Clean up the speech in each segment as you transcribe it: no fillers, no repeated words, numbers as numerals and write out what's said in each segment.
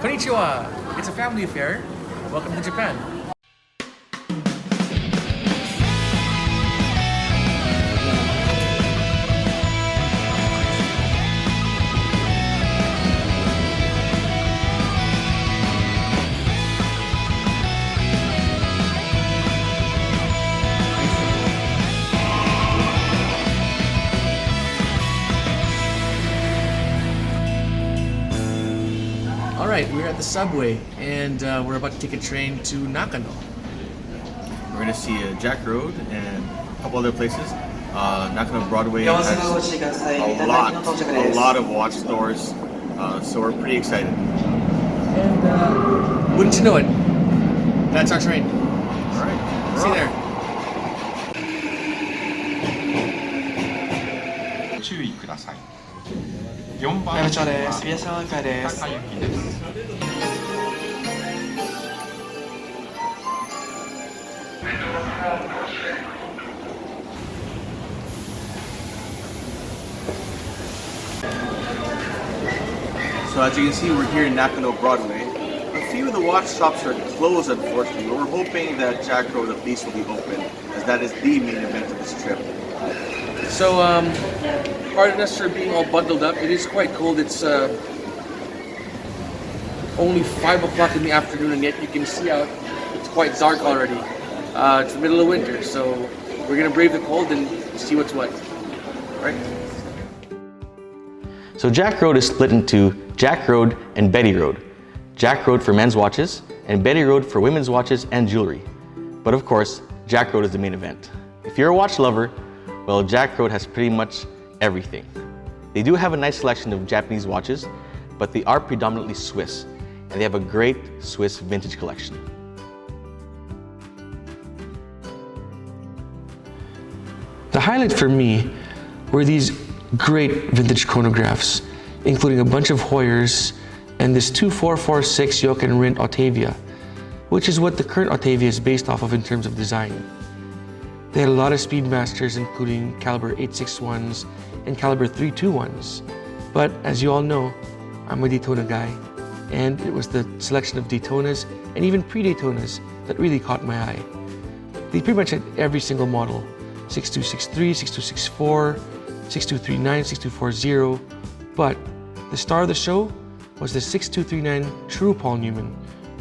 Konnichiwa! It's a family affair. Welcome to Japan. Alright, we're at the subway and we're about to take a train to Nakano. We're going to see Jack Road and a couple other places. Nakano Broadway has a lot of watch stores, so we're pretty excited. And wouldn't you know it, that's our train. Alright, See you there. 注意ください。4番線は高雪です。 So as you can see, we're here in Nakano Broadway. A few of the watch shops are closed, unfortunately, but we're hoping that Jack Road at least will be open, as that is the main event of this trip. So, pardon us for being all bundled up. It is quite cold. It's only 5 o'clock in the afternoon, and yet you can see out it's quite dark already. It's the middle of winter, so we're gonna brave the cold and see what's what. Right? So Jack Road is split into Jack Road and Betty Road. Jack Road for men's watches and Betty Road for women's watches and jewelry. But of course, Jack Road is the main event. If you're a watch lover, well, Jack Road has pretty much everything. They do have a nice selection of Japanese watches, but they are predominantly Swiss, and they have a great Swiss vintage collection. The highlight for me were these great vintage chronographs, including a bunch of Hoyers and this 2446 Yoken Rin Octavia, which is what the current Octavia is based off of in terms of design. They had a lot of Speedmasters, including caliber 861s and caliber 321s. But as you all know, I'm a Daytona guy, and it was the selection of Daytonas and even pre-Daytonas that really caught my eye. They pretty much had every single model: 6263, 6264, 6239, 6240, but the star of the show was the 6239 True Paul Newman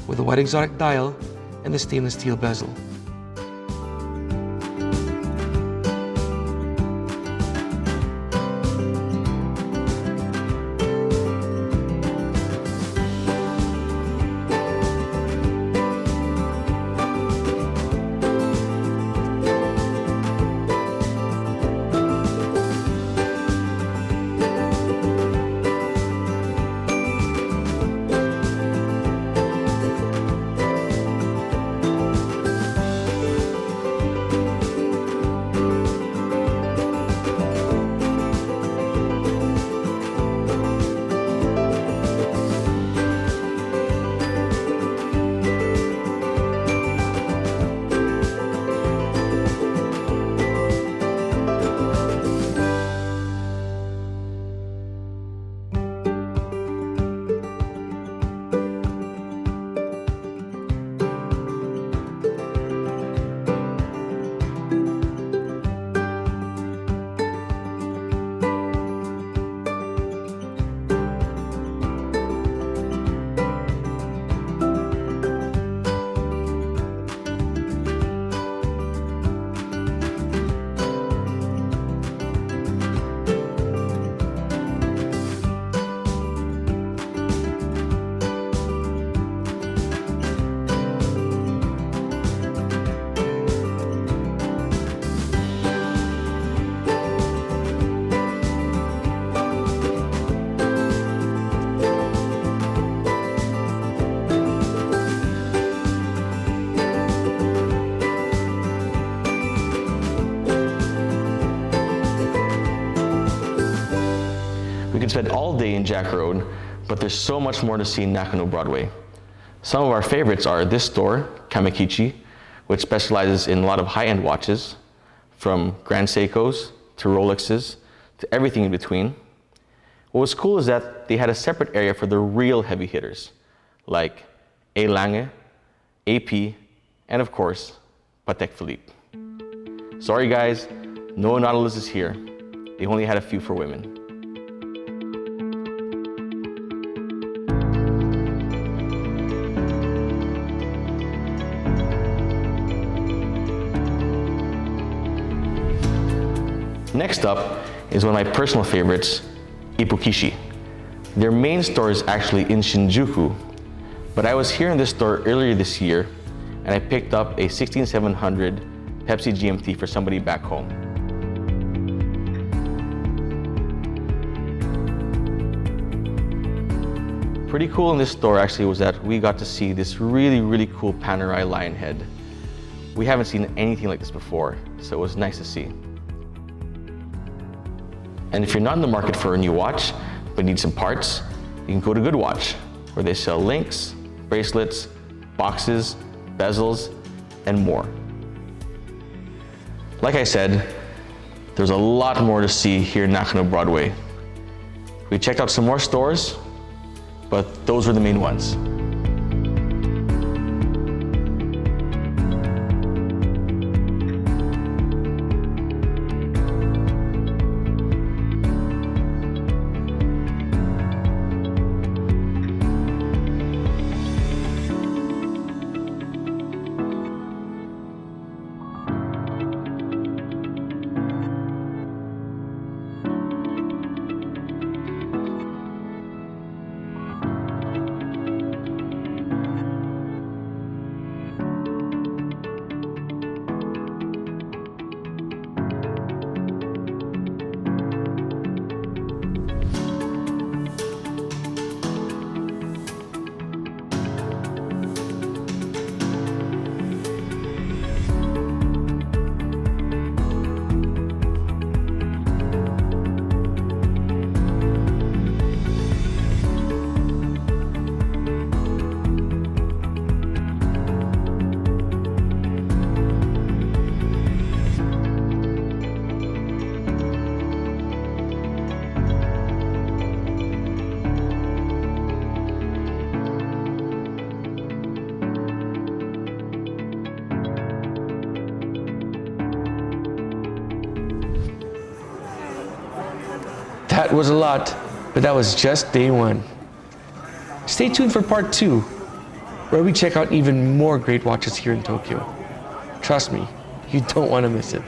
with a white exotic dial and the stainless steel bezel. We could spend all day in Jack Road, but there's so much more to see in Nakano Broadway. Some of our favorites are this store, Kame-Kichi, which specializes in a lot of high-end watches, from Grand Seikos to Rolexes to everything in between. What was cool is that they had a separate area for the real heavy hitters, like A. Lange, AP, and of course, Patek Philippe. Sorry guys, no Nautilus is here. They only had a few for women. Next up is one of my personal favorites, Ipuukishi. Their main store is actually in Shinjuku, but I was here in this store earlier this year and I picked up a 16700 Pepsi GMT for somebody back home. Pretty cool in this store actually was that we got to see this really cool Panerai lion head. We haven't seen anything like this before, so it was nice to see. And if you're not in the market for a new watch, but need some parts, you can go to Good Watch, where they sell links, bracelets, boxes, bezels, and more. Like I said, there's a lot more to see here in Nakano Broadway. We checked out some more stores, but those were the main ones. That was a lot, but that was just day one. Stay tuned for part 2, where we check out even more great watches here in Tokyo. Trust me, you don't want to miss it.